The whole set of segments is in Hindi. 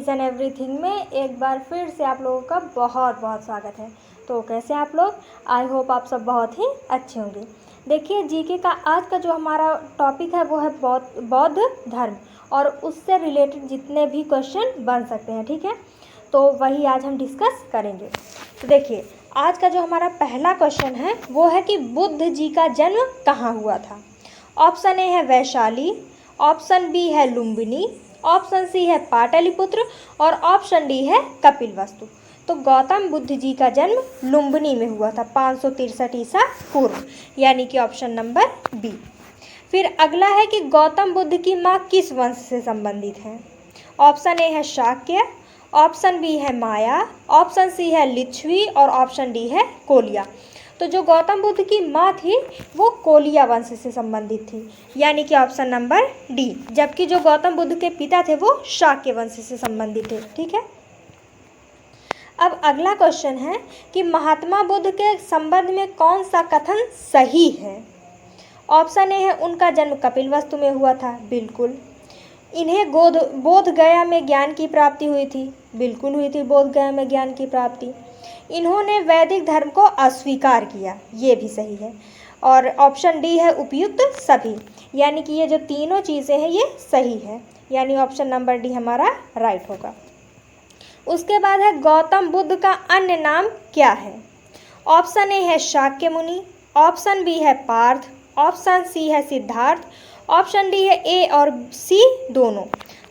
ईच एंड एवरीथिंग में एक बार फिर से आप लोगों का बहुत बहुत स्वागत है। तो कैसे हैं आप लोग? आई होप आप सब बहुत ही अच्छे होंगे। देखिए, जीके का आज का जो हमारा टॉपिक है वो है बौद्ध धर्म और उससे रिलेटेड जितने भी क्वेश्चन बन सकते हैं, ठीक है, तो वही आज हम डिस्कस करेंगे। तो देखिए, आज का जो हमारा पहला क्वेश्चन है वो है कि बुद्ध जी का जन्म कहाँ हुआ था। ऑप्शन ए है वैशाली, ऑप्शन बी है लुम्बिनी, ऑप्शन सी है पाटलिपुत्र और ऑप्शन डी है कपिलवस्तु। तो गौतम बुद्ध जी का जन्म लुम्बिनी में हुआ था 563 ईसा पूर्व, यानी कि ऑप्शन नंबर बी। फिर अगला है कि गौतम बुद्ध की माँ किस वंश से संबंधित है। ऑप्शन ए है शाक्य, ऑप्शन बी है माया, ऑप्शन सी है लिच्छवी और ऑप्शन डी है कोलिया। तो जो गौतम बुद्ध की माँ थी वो कोलिया वंश से संबंधित थी, यानी कि ऑप्शन नंबर डी। जबकि जो गौतम बुद्ध के पिता थे वो शाक्य वंश से संबंधित थे, ठीक है। अब अगला क्वेश्चन है कि महात्मा बुद्ध के संबंध में कौन सा कथन सही है। ऑप्शन ए है उनका जन्म कपिलवस्तु में हुआ था, बिल्कुल। इन्हें बोध गया में ज्ञान की प्राप्ति हुई थी, बिल्कुल हुई थी बोध गया में ज्ञान की प्राप्ति। इन्होंने वैदिक धर्म को अस्वीकार किया, ये भी सही है। और ऑप्शन डी है उपयुक्त सभी, यानी कि ये जो तीनों चीज़ें हैं ये सही है, यानी ऑप्शन नंबर डी हमारा राइट होगा। उसके बाद है गौतम बुद्ध का अन्य नाम क्या है। ऑप्शन ए है शाक्य मुनि, ऑप्शन बी है पार्थ, ऑप्शन सी है सिद्धार्थ, ऑप्शन डी है ए और सी दोनों।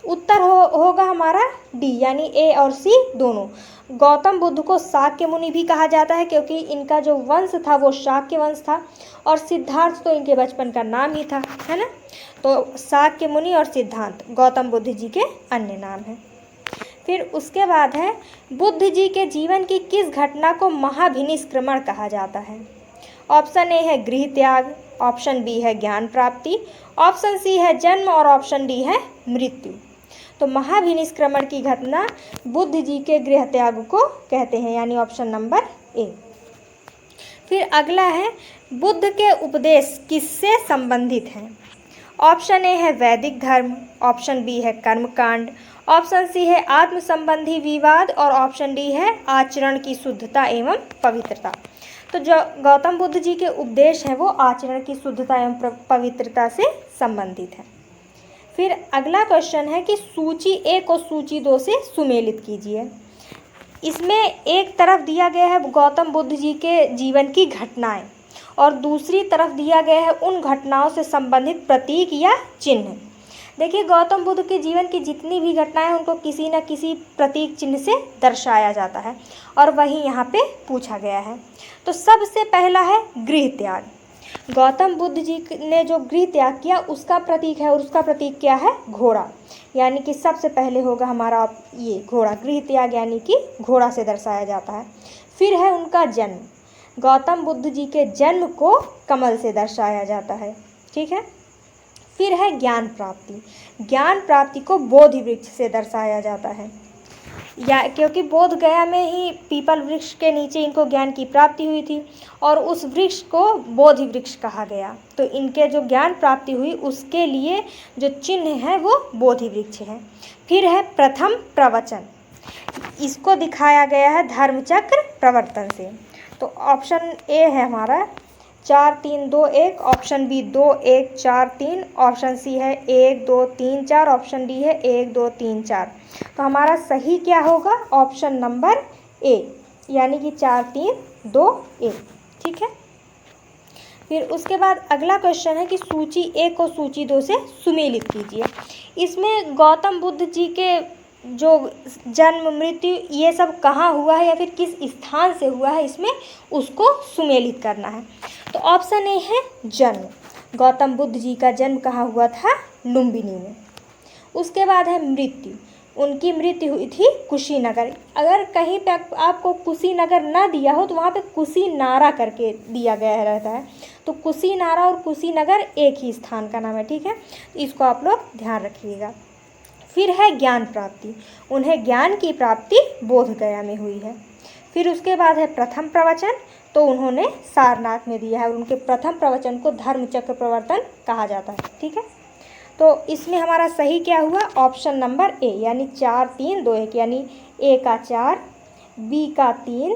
उत्तर होगा हमारा डी, यानी ए और सी दोनों। गौतम बुद्ध को शाक्य मुनि भी कहा जाता है क्योंकि इनका जो वंश था वो शाक्य वंश था, और सिद्धार्थ तो इनके बचपन का नाम ही था, है ना। तो शाक्य मुनि और सिद्धार्थ गौतम बुद्ध जी के अन्य नाम हैं। फिर उसके बाद है बुद्ध जी के जीवन की किस घटना को महाभिनिष्क्रमण कहा जाता है। ऑप्शन ए है गृह त्याग, ऑप्शन बी है ज्ञान प्राप्ति, ऑप्शन सी है जन्म और ऑप्शन डी है मृत्यु। तो महाभिनिष्क्रमण की घटना बुद्ध जी के गृह त्याग को कहते हैं, यानी ऑप्शन नंबर ए। फिर अगला है बुद्ध के उपदेश किससे संबंधित हैं। ऑप्शन ए है वैदिक धर्म, ऑप्शन बी है कर्मकांड, ऑप्शन सी है आत्म संबंधी विवाद और ऑप्शन डी है आचरण की शुद्धता एवं पवित्रता। तो जो गौतम बुद्ध जी के उपदेश हैं वो आचरण की शुद्धता एवं पवित्रता से संबंधित है। फिर अगला क्वेश्चन है कि सूची ए को सूची 2 से सुमेलित कीजिए। इसमें एक तरफ दिया गया है गौतम बुद्ध जी के जीवन की घटनाएं और दूसरी तरफ दिया गया है उन घटनाओं से संबंधित प्रतीक या चिन्ह। देखिए, गौतम बुद्ध के जीवन की जितनी भी घटनाएं हैं उनको किसी न किसी प्रतीक चिन्ह से दर्शाया जाता है और वही यहाँ पे पूछा गया है। तो सबसे पहला है गृह त्याग। गौतम बुद्ध जी ने जो गृह त्याग किया उसका प्रतीक है, और उसका प्रतीक क्या है? घोड़ा, यानी कि सबसे पहले होगा हमारा ये घोड़ा। गृह त्याग यानी कि घोड़ा से दर्शाया जाता है। फिर है उनका जन्म, गौतम बुद्ध जी के जन्म को कमल से दर्शाया जाता है, ठीक है। फिर है ज्ञान प्राप्ति, ज्ञान प्राप्ति को बोधि वृक्ष से दर्शाया जाता है, या क्योंकि बोध गया में ही पीपल वृक्ष के नीचे इनको ज्ञान की प्राप्ति हुई थी और उस वृक्ष को बोधि वृक्ष कहा गया। तो इनके जो ज्ञान प्राप्ति हुई उसके लिए जो चिन्ह है वो बोधि वृक्ष है। फिर है प्रथम प्रवचन, इसको दिखाया गया है धर्मचक्र प्रवर्तन से। तो ऑप्शन ए है हमारा 4 3 2 1, ऑप्शन बी 2 1 4 3, ऑप्शन सी है 1 2 3 4, ऑप्शन डी है 1 2 3 4। तो हमारा सही क्या होगा? ऑप्शन नंबर ए, यानी कि 4 3 2 1, ठीक है। फिर उसके बाद अगला क्वेश्चन है कि सूची ए को सूची 2 से सुमेलित कीजिए। इसमें गौतम बुद्ध जी के जो जन्म मृत्यु ये सब कहाँ हुआ है या फिर किस स्थान से हुआ है, इसमें उसको सुमेलित करना है। तो ऑप्शन ए है जन्म, गौतम बुद्ध जी का जन्म कहाँ हुआ था? लुम्बिनी में। उसके बाद है मृत्यु, उनकी मृत्यु हुई थी कुशीनगर। अगर कहीं पे आपको कुशीनगर ना दिया हो तो वहाँ पे कुशीनारा करके दिया गया रहता है। तो कुशीनारा और कुशीनगर एक ही स्थान का नाम है, ठीक है। इसको आप लोग ध्यान रखिएगा। फिर है ज्ञान प्राप्ति, उन्हें ज्ञान की प्राप्ति बोध गया में हुई है। फिर उसके बाद है प्रथम प्रवचन, तो उन्होंने सारनाथ में दिया है और उनके प्रथम प्रवचन को धर्मचक्र प्रवर्तन कहा जाता है, ठीक है। तो इसमें हमारा सही क्या हुआ, ऑप्शन नंबर ए, यानी 4 3 2 1, यानी ए का 4, बी का 3,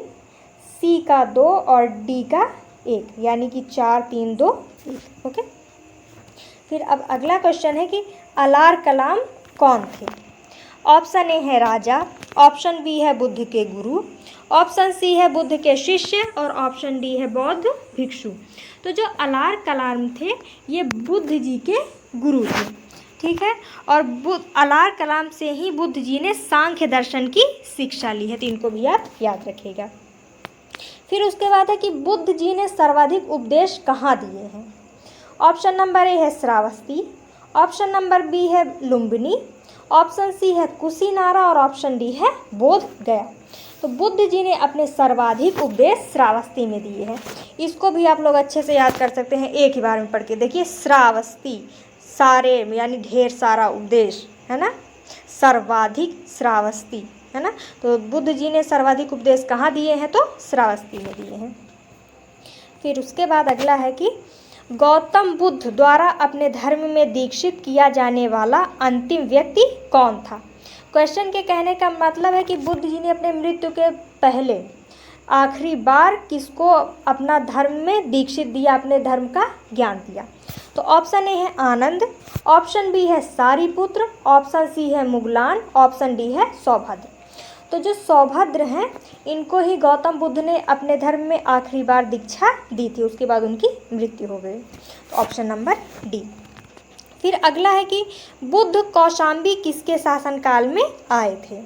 सी का 2 और डी का 1, यानी कि 4 3 2 1। ओके। फिर अब अगला क्वेश्चन है कि अलार कलाम कौन थे। ऑप्शन ए है राजा, ऑप्शन बी है बुद्ध के गुरु, ऑप्शन सी है बुद्ध के शिष्य और ऑप्शन डी है बौद्ध भिक्षु। तो जो अलार कलाम थे ये बुद्ध जी के गुरु थे, ठीक है। और अलार कलाम से ही बुद्ध जी ने सांख्य दर्शन की शिक्षा ली है, तो इनको भी आप याद रखिएगा। फिर उसके बाद है कि बुद्ध जी ने सर्वाधिक उपदेश कहाँ दिए हैं। ऑप्शन नंबर ए है श्रावस्ती, ऑप्शन नंबर बी है लुम्बिनी, ऑप्शन सी है कुशीनारा और ऑप्शन डी है बोध गया। तो बुद्ध जी ने अपने सर्वाधिक उपदेश श्रावस्ती में दिए हैं। इसको भी आप लोग अच्छे से याद कर सकते हैं, एक ही बार में पढ़ के देखिए। श्रावस्ती सारे यानी ढेर सारा उपदेश है ना, सर्वाधिक श्रावस्ती है ना। तो बुद्ध जी ने सर्वाधिक उपदेश कहाँ दिए हैं, तो श्रावस्ती में दिए हैं। फिर उसके बाद अगला है कि गौतम बुद्ध द्वारा अपने धर्म में दीक्षित किया जाने वाला अंतिम व्यक्ति कौन था। क्वेश्चन के कहने का मतलब है कि बुद्ध जी ने अपने मृत्यु के पहले आखिरी बार किसको अपना धर्म में दीक्षित दिया, अपने धर्म का ज्ञान दिया। तो ऑप्शन ए है आनंद, ऑप्शन बी है सारिपुत्र, ऑप्शन सी है मुगलान, ऑप्शन डी है सौभद्र। तो जो सौभद्र हैं इनको ही गौतम बुद्ध ने अपने धर्म में आखिरी बार दीक्षा दी थी, उसके बाद उनकी मृत्यु हो गई। तो ऑप्शन नंबर डी। फिर अगला है कि बुद्ध कौशाम्बी किसके शासनकाल में आए थे।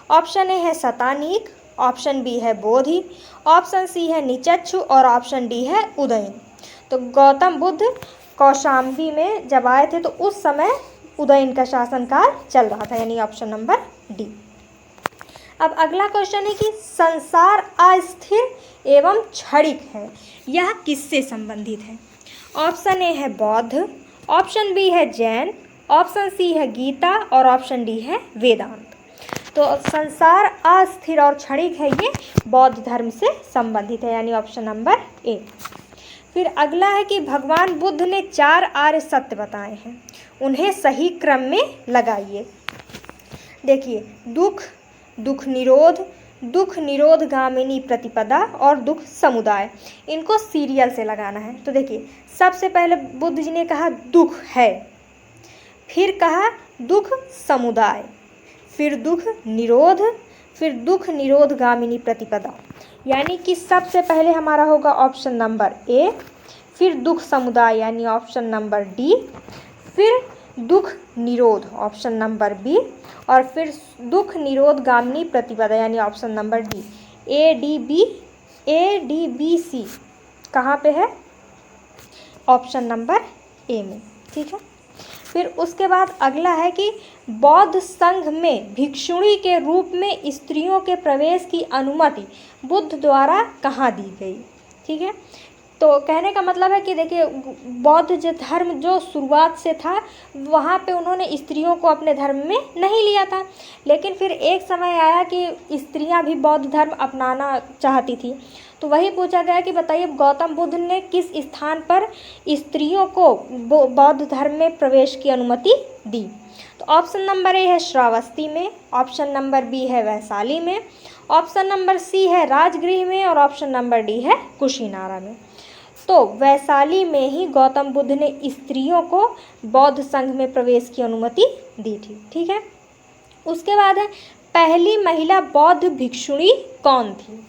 ऑप्शन ए है शतानीक, ऑप्शन बी है बोधि, ऑप्शन सी है निचक्षु और ऑप्शन डी है उदयन। तो गौतम बुद्ध कौशाम्बी में जब आए थे तो उस समय उदयन का शासनकाल चल रहा था, यानी ऑप्शन नंबर डी। अब अगला क्वेश्चन है कि संसार अस्थिर एवं क्षणिक है, यह किससे संबंधित है। ऑप्शन ए है बौद्ध, ऑप्शन बी है जैन, ऑप्शन सी है गीता और ऑप्शन डी है वेदांत। तो संसार अस्थिर और क्षणिक है, ये बौद्ध धर्म से संबंधित है, यानी ऑप्शन नंबर ए। फिर अगला है कि भगवान बुद्ध ने 4 आर्य सत्य बताए हैं, उन्हें सही क्रम में लगाइए। देखिए, दुख, दुख निरोध, दुख निरोध गामिनी प्रतिपदा और दुख समुदाय, इनको सीरियल से लगाना है। तो देखिए, सबसे पहले बुद्ध जी ने कहा दुख है, फिर कहा दुख समुदाय, फिर दुख निरोध, फिर दुख निरोध गामिनी प्रतिपदा, यानी कि सबसे पहले हमारा होगा ऑप्शन नंबर ए, फिर दुख समुदाय यानी ऑप्शन नंबर डी, फिर दुख निरोध ऑप्शन नंबर बी और फिर दुख निरोध गामिनी प्रतिपदा यानी option number D. A D B C कहाँ पे है, ऑप्शन नंबर ए में, ठीक है। फिर उसके बाद अगला है कि बौद्ध संघ में भिक्षुणी के रूप में स्त्रियों के प्रवेश की अनुमति बुद्ध द्वारा कहाँ दी गई, ठीक है। तो कहने का मतलब है कि देखिए, बौद्ध जो धर्म जो शुरुआत से था वहाँ पे उन्होंने स्त्रियों को अपने धर्म में नहीं लिया था, लेकिन फिर एक समय आया कि स्त्रियां भी बौद्ध धर्म अपनाना चाहती थी। तो वही पूछा गया कि बताइए गौतम बुद्ध ने किस स्थान पर स्त्रियों को बौद्ध धर्म में प्रवेश की अनुमति दी। तो ऑप्शन नंबर ए है श्रावस्ती में, ऑप्शन नंबर बी है वैशाली में, ऑप्शन नंबर सी है राजगृह में और ऑप्शन नंबर डी है कुशीनारा में। तो वैशाली में ही गौतम बुद्ध ने स्त्रियों को बौद्ध संघ में प्रवेश की अनुमति दी थी, ठीक है। उसके बाद है पहली महिला बौद्ध भिक्षुणी कौन थी।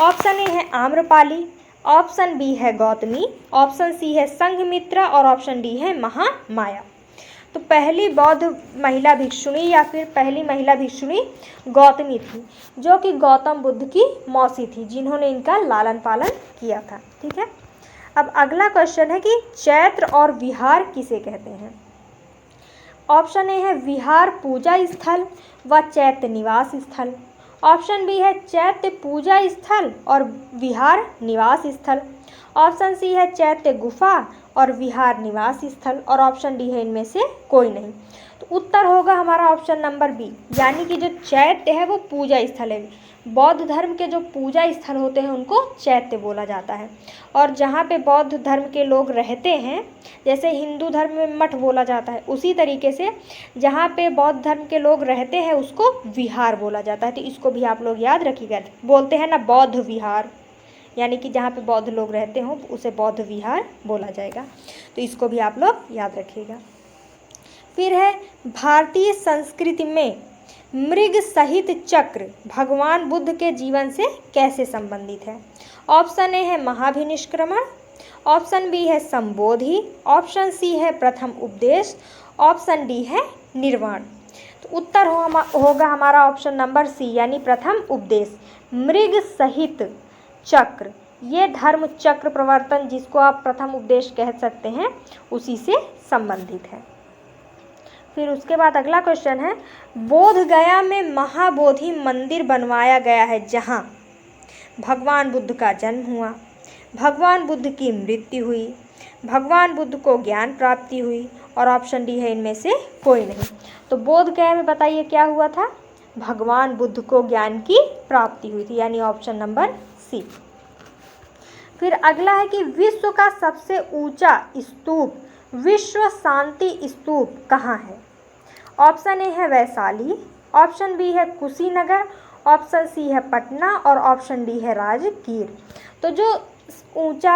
ऑप्शन ए है आम्रपाली, ऑप्शन बी है गौतमी, ऑप्शन सी है संघमित्रा और ऑप्शन डी है महामाया। तो पहली बौद्ध महिला भिक्षुणी या फिर पहली महिला भिक्षुणी गौतमी थी, जो कि गौतम बुद्ध की मौसी थी, जिन्होंने इनका लालन पालन किया था, ठीक है। अब अगला क्वेश्चन है कि चैत्र और विहार किसे कहते हैं। ऑप्शन ए है विहार पूजा स्थल व चैत्य निवास स्थल, ऑप्शन बी है चैत्य पूजा स्थल और विहार निवास स्थल, ऑप्शन सी है चैत्य गुफा और विहार निवास स्थल और ऑप्शन डी है इनमें से कोई नहीं। तो उत्तर होगा हमारा ऑप्शन नंबर बी, यानी कि जो चैत्य है वो पूजा स्थल है, बौद्ध धर्म के जो पूजा स्थल होते हैं उनको चैत्य बोला जाता है। और जहाँ पे बौद्ध धर्म के लोग रहते हैं, जैसे हिंदू धर्म में मठ बोला जाता है, उसी तरीके से जहाँ पे बौद्ध धर्म के लोग रहते हैं उसको विहार बोला जाता है। तो इसको भी आप लोग याद रखिएगा। बोलते हैं ना बौद्ध विहार, यानी कि जहाँ पे बौद्ध लोग रहते हों उसे बौद्ध विहार बोला जाएगा। तो इसको भी आप लोग याद रखिएगा। फिर है भारतीय संस्कृति में मृग सहित चक्र भगवान बुद्ध के जीवन से कैसे संबंधित है। ऑप्शन ए है महाभिनिष्क्रमण, ऑप्शन बी है संबोधि, ऑप्शन सी है प्रथम उपदेश, ऑप्शन डी है निर्वाण। तो उत्तर होगा हमारा ऑप्शन नंबर सी, यानी प्रथम उपदेश। मृग सहित चक्र, ये धर्म चक्र प्रवर्तन, जिसको आप प्रथम उपदेश कह सकते हैं, उसी से संबंधित है। फिर उसके बाद अगला क्वेश्चन है, बोध गया में महाबोधि मंदिर बनवाया गया है जहाँ भगवान बुद्ध का जन्म हुआ, भगवान बुद्ध की मृत्यु हुई, भगवान बुद्ध को ज्ञान प्राप्ति हुई, और ऑप्शन डी है इनमें से कोई नहीं। तो बोध गया में बताइए क्या हुआ था, भगवान बुद्ध को ज्ञान की प्राप्ति हुई थी, यानी ऑप्शन नंबर सी। फिर अगला है कि विश्व का सबसे ऊंचा स्तूप, विश्व शांति स्तूप कहाँ है। ऑप्शन ए है वैशाली, ऑप्शन बी है कुशीनगर, ऑप्शन सी है पटना, और ऑप्शन डी है राजगीर। तो जो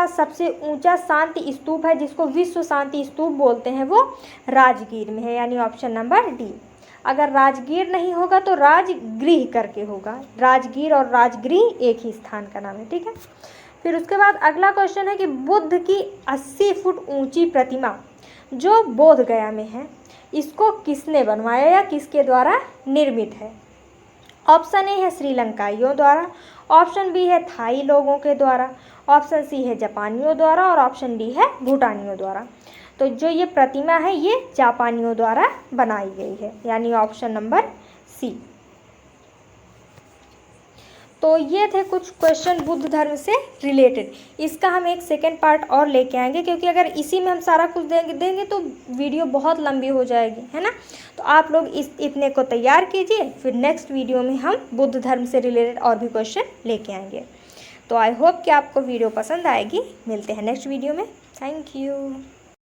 सबसे ऊंचा शांति स्तूप है, जिसको विश्व शांति स्तूप बोलते हैं, वो राजगीर में है, यानी ऑप्शन नंबर डी। अगर राजगीर नहीं होगा तो राजगृह करके होगा। राजगीर और राजगृह एक ही स्थान का नाम है, ठीक है। फिर उसके बाद अगला क्वेश्चन है कि बुद्ध की 80 फुट ऊंची प्रतिमा जो बोध गया में है, इसको किसने बनवाया या किसके द्वारा निर्मित है। ऑप्शन ए है श्रीलंकाइयों द्वारा, ऑप्शन बी है थाई लोगों के द्वारा, ऑप्शन सी है जापानियों द्वारा, और ऑप्शन डी है भूटानियों द्वारा। तो जो ये प्रतिमा है ये जापानियों द्वारा बनाई गई है, यानी ऑप्शन नंबर सी। तो ये थे कुछ क्वेश्चन बुद्ध धर्म से रिलेटेड। इसका हम एक सेकेंड पार्ट और लेके आएंगे, क्योंकि अगर इसी में हम सारा कुछ देंगे तो वीडियो बहुत लंबी हो जाएगी, है ना। तो आप लोग इतने को तैयार कीजिए, फिर नेक्स्ट वीडियो में हम बुद्ध धर्म से रिलेटेड और भी क्वेश्चन लेके आएंगे। तो आई होप कि आपको वीडियो पसंद आएगी। मिलते हैं नेक्स्ट वीडियो में। Thank you.